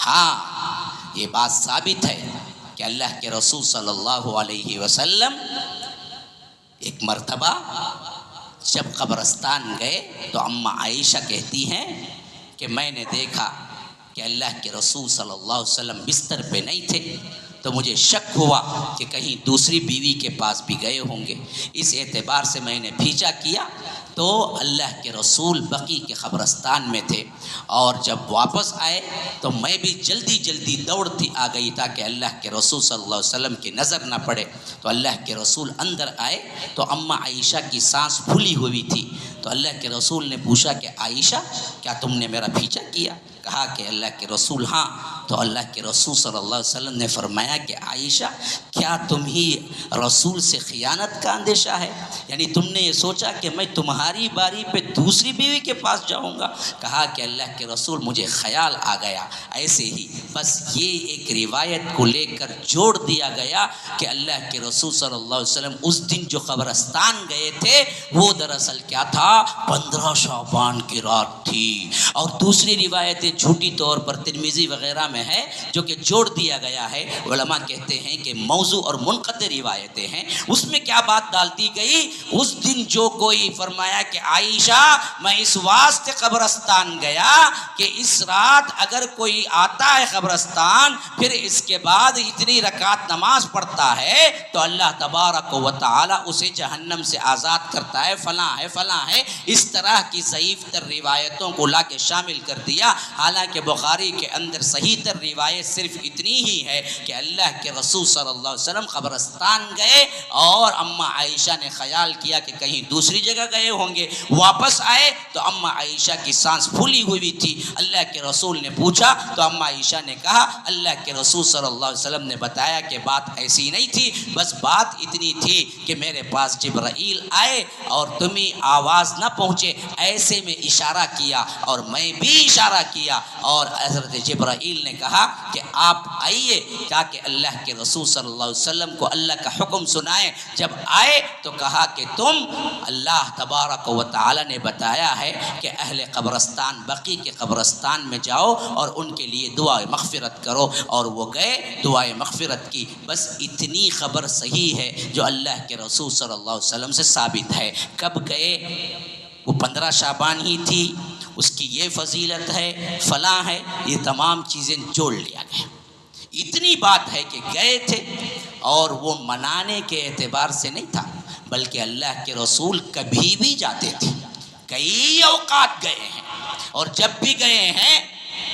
ہاں یہ بات ثابت ہے کہ اللہ کے رسول صلی اللہ علیہ وسلم ایک مرتبہ جب قبرستان گئے تو اماں عائشہ کہتی ہیں کہ میں نے دیکھا کہ اللہ کے رسول صلی اللہ علیہ وسلم بستر پہ نہیں تھے، تو مجھے شک ہوا کہ کہیں دوسری بیوی کے پاس بھی گئے ہوں گے۔ اس اعتبار سے میں نے پیچھا کیا تو اللہ کے رسول بقیع کے قبرستان میں تھے، اور جب واپس آئے تو میں بھی جلدی دوڑتی آ گئی تاکہ اللہ کے رسول صلی اللہ علیہ وسلم کی نظر نہ پڑے۔ تو اللہ کے رسول اندر آئے تو اماں عائشہ کی سانس پھولی ہوئی تھی، تو اللہ کے رسول نے پوچھا کہ عائشہ کیا تم نے میرا پیچھا کیا؟ کہا کہ اللہ کے رسول ہاں۔ تو اللہ کے رسول صلی اللہ علیہ وسلم نے فرمایا کہ عائشہ کیا تم ہی رسول سے خیانت کا اندیشہ ہے؟ یعنی تم نے یہ سوچا کہ میں تمہاری باری پہ دوسری بیوی کے پاس جاؤں گا؟ کہا کہ اللہ کے رسول مجھے خیال آ گیا۔ ایسے ہی بس یہ ایک روایت کو لے کر جوڑ دیا گیا کہ اللہ کے رسول صلی اللہ علیہ وسلم اس دن جو قبرستان گئے تھے وہ دراصل کیا تھا؟ 15 شعبان کی رات تھی۔ اور دوسری روایتیں جھوٹی طور پر ترمذی وغیرہ میں ہے جو کہ جوڑ دیا گیا ہے، علماء کہتے ہیں کہ موضوع اور منقطع روایتیں ہیں۔ اس میں کیا بات ڈال دی گئی؟ اس دن جو کوئی فرمایا کہ عائشہ میں اس واسطے قبرستان گیا کہ اس رات اگر کوئی آتا ہے قبرستان پھر اس کے بعد اتنی رکعت نماز پڑھتا ہے تو اللہ تبارک و تعالی اسے جہنم سے آزاد کرتا ہے، فلاں ہے فلاں ہے، اس طرح کی ضعیف تر روایتوں کو لا کے شامل کر دیا۔ حالانکہ بخاری کے اندر صحیح تر روایت صرف اتنی ہی ہے کہ اللہ کے رسول صلی اللہ علیہ وسلم قبرستان گئے اور اماں عائشہ نے خیال کیا کہ کہیں دوسری جگہ گئے ہوں گے، واپس آئے تو اماں عائشہ کی سانس پھولی ہوئی تھی۔ اللہ کے رسول نے پوچھا تو اماں عائشہ نے کہا اللہ کے رسول صلی اللہ علیہ وسلم نے بتایا کہ بات ایسی نہیں تھی، بس بات اتنی تھی کہ میرے پاس جبرائیل آئے اور تمہیں آواز نہ پہنچے ایسے میں اشارہ کیا اور میں بھی اشارہ کیا، اور حضرت جبرائیل نے کہا کہ آپ آئیے تاکہ اللہ کے رسول صلی اللہ علیہ وسلم کو اللہ کا حکم سنائیں۔ جب آئے تو کہا کہ تم اللہ تبارک و تعالی نے بتایا ہے کہ اہل قبرستان بقیع کے قبرستان میں جاؤ اور ان کے لیے دعائے مغفرت کرو، اور وہ گئے دعائے مغفرت کی۔ بس اتنی خبر صحیح ہے جو اللہ کے رسول صلی اللہ علیہ وسلم سے ثابت ہے۔ کب گئے؟ وہ 15 شعبان ہی تھی، اس کی یہ فضیلت ہے، فلاں ہے، یہ تمام چیزیں جوڑ لیا گیا۔ اتنی بات ہے کہ گئے تھے، اور وہ منانے کے اعتبار سے نہیں تھا بلکہ اللہ کے رسول کبھی بھی جاتے تھے، کئی اوقات گئے ہیں، اور جب بھی گئے ہیں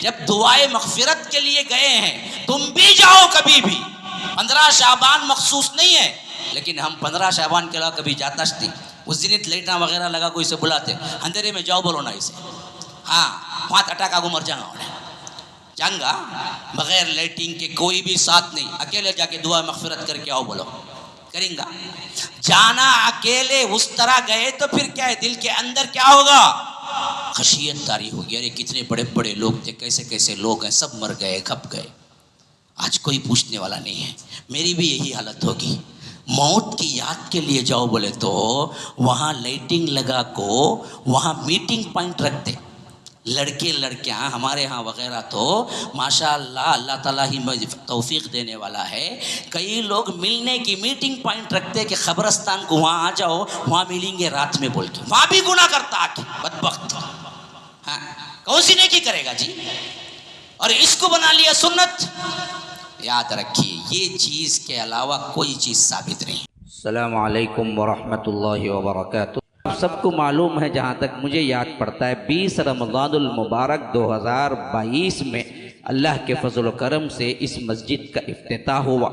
جب دعائے مغفرت کے لیے گئے ہیں تم بھی جاؤ کبھی بھی۔ 15 شعبان مخصوص نہیں ہے، لیکن ہم 15 شعبان کے علاوہ کبھی جاتا نہیں۔ اس دن لائٹاں وغیرہ لگا کوئی سے بلاتے اندھیرے میں جاؤ بولو نا اسے، ہاں وہاں اٹاک آگو مر جانگا بغیر لائٹنگ کے، کوئی بھی ساتھ نہیں، اکیلے جا کے دعا مغفرت کر کے آؤ بولو، کریں گا؟ جانا اکیلے اس طرح گئے تو پھر کیا ہے، دل کے اندر کیا ہوگا؟ خشیت طاری ہوگی، ارے کتنے بڑے بڑے لوگ تھے، کیسے کیسے لوگ ہیں، سب مر گئے کھپ گئے۔ آج کوئی پوچھنے والا نہیں ہے، میری بھی یہی حالت ہوگی۔ موت کی یاد کے لیے جاؤ بولے تو وہاں لائٹنگ لگا کو وہاں میٹنگ پوائنٹ رکھتے لڑکے لڑکیاں ہمارے ہاں وغیرہ، تو ماشاءاللہ اللہ تعالیٰ ہی توفیق دینے والا ہے، کئی لوگ ملنے کی میٹنگ پوائنٹ رکھتے کہ قبرستان کو وہاں آ جاؤ وہاں ملیں گے رات میں بول کے، وہاں بھی گناہ کرتا آ کے بدبخت، ہاں کون سی نیکی کرے گا جی؟ اور اس کو بنا لیا سنت۔ یاد رکھیے یہ چیز کے علاوہ کوئی چیز ثابت نہیں۔ السلام علیکم ورحمۃ اللہ وبرکاتہ۔ سب کو معلوم ہے، جہاں تک مجھے یاد پڑتا ہے 20 رمضان المبارک 2022 میں اللہ کے فضل و کرم سے اس مسجد کا افتتاح ہوا،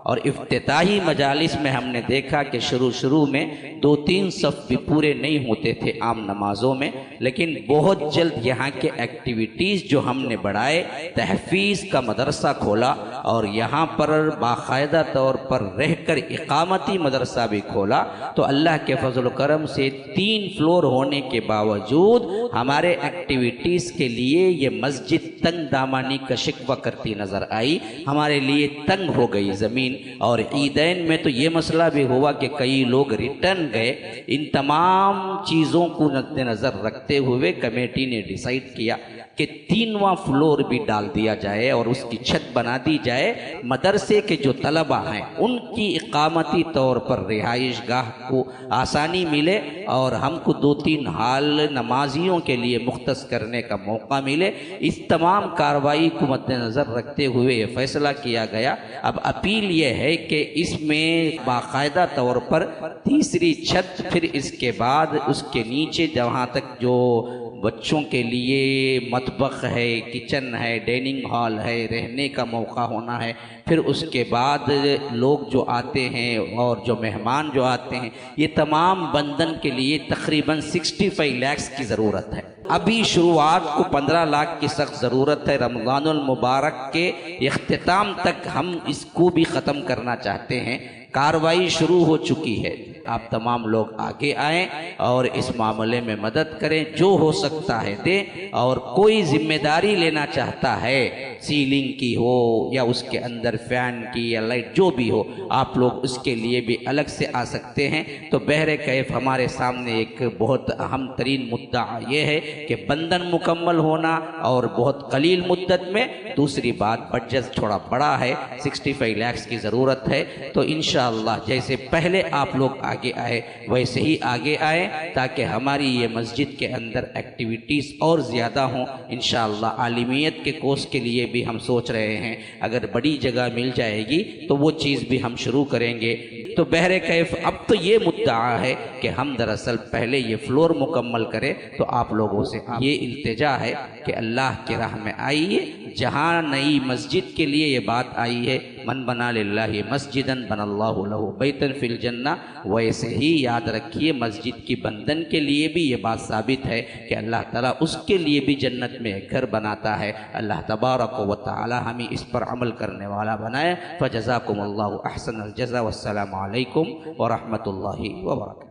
اور افتتاحی مجالس میں ہم نے دیکھا کہ شروع میں 2-3 صف بھی پورے نہیں ہوتے تھے عام نمازوں میں، لیکن بہت جلد یہاں کے ایکٹیویٹیز جو ہم نے بڑھائے، تحفیظ کا مدرسہ کھولا، اور یہاں پر باقاعدہ طور پر رہ کر اقامتی مدرسہ بھی کھولا، تو اللہ کے فضل و کرم سے 3 فلور ہونے کے باوجود ہمارے ایکٹیویٹیز کے لیے یہ مسجد تنگ دامانی کا شکوہ کرتی نظر آئی، ہمارے لیے تنگ ہو گئی زمین۔ اور عیدین میں تو یہ مسئلہ بھی ہوا کہ کئی لوگ ریٹرن گئے۔ ان تمام چیزوں کو مد نظر رکھتے ہوئے کمیٹی نے ڈیسائیڈ کیا کہ 3واں فلور بھی ڈال دیا جائے اور اس کی چھت بنا دی جائے، مدرسے کے جو طلبہ ہیں ان کی اقامتی طور پر رہائش گاہ کو آسانی ملے اور ہم کو 2-3 ہال نمازیوں کے لیے مختص کرنے کا موقع ملے۔ اس تمام کارروائی کو مد نظر رکھتے ہوئے یہ فیصلہ کیا گیا۔ اب اپیل یہ ہے کہ اس میں باقاعدہ طور پر تیسری چھت، پھر اس کے بعد اس کے نیچے جہاں تک جو بچوں کے لیے مطبخ ہے، کچن ہے، ڈائننگ ہال ہے، رہنے کا موقع ہونا ہے، پھر اس کے بعد لوگ جو آتے ہیں اور جو مہمان جو آتے ہیں، یہ تمام بندن کے لیے تقریباً 65 لاکھ کی ضرورت ہے۔ ابھی شروعات کو 15 لاکھ کی سخت ضرورت ہے۔ رمضان المبارک کے اختتام تک ہم اس کو بھی ختم کرنا چاہتے ہیں۔ کارروائی شروع ہو چکی ہے، آپ تمام لوگ آگے آئیں اور اس معاملے میں مدد کریں، جو ہو سکتا ہے دیں، اور کوئی ذمہ داری لینا چاہتا ہے سیلنگ کی ہو یا اس کے اندر فین کی یا لائٹ جو بھی ہو، آپ لوگ اس کے لیے بھی الگ سے آ سکتے ہیں۔ تو بہر کیف ہمارے سامنے ایک بہت اہم ترین مدعا یہ ہے کہ بندن مکمل ہونا اور بہت قلیل مدت میں، دوسری بات بجٹ تھوڑا بڑا ہے، 65 لاکھ کی ضرورت ہے۔ تو انشاءاللہ جیسے پہلے آپ لوگ آگے آئے ویسے ہی آگے آئیں تاکہ ہماری یہ مسجد کے اندر ایکٹیویٹیز اور زیادہ ہوں۔ انشاءاللہ عالمیت کے کورس کے لیے بھی ہم سوچ رہے ہیں، اگر بڑی جگہ مل جائے گی تو وہ چیز بھی ہم شروع کریں گے۔ تو بہر کیف اب تو یہ مدعا ہے کہ ہم دراصل پہلے یہ فلور مکمل کریں۔ تو آپ لوگوں سے یہ التجا ہے کہ اللہ کی راہ میں آئیے۔ جہاں نئی مسجد کے لیے یہ بات آئی ہے، من بنا للہ مسجدن بن اللہ لہ بیتن فی الجنہ، ویسے ہی یاد رکھیے مسجد کی بندن کے لیے بھی یہ بات ثابت ہے کہ اللہ تعالیٰ اس کے لیے بھی جنت میں ایک گھر بناتا ہے۔ اللہ تبارک و تعالی ہمیں اس پر عمل کرنے والا بنائے۔ فجزاکم اللہ احسن الجزا، والسلام علیکم ورحمۃ اللہ وبرکاتہ۔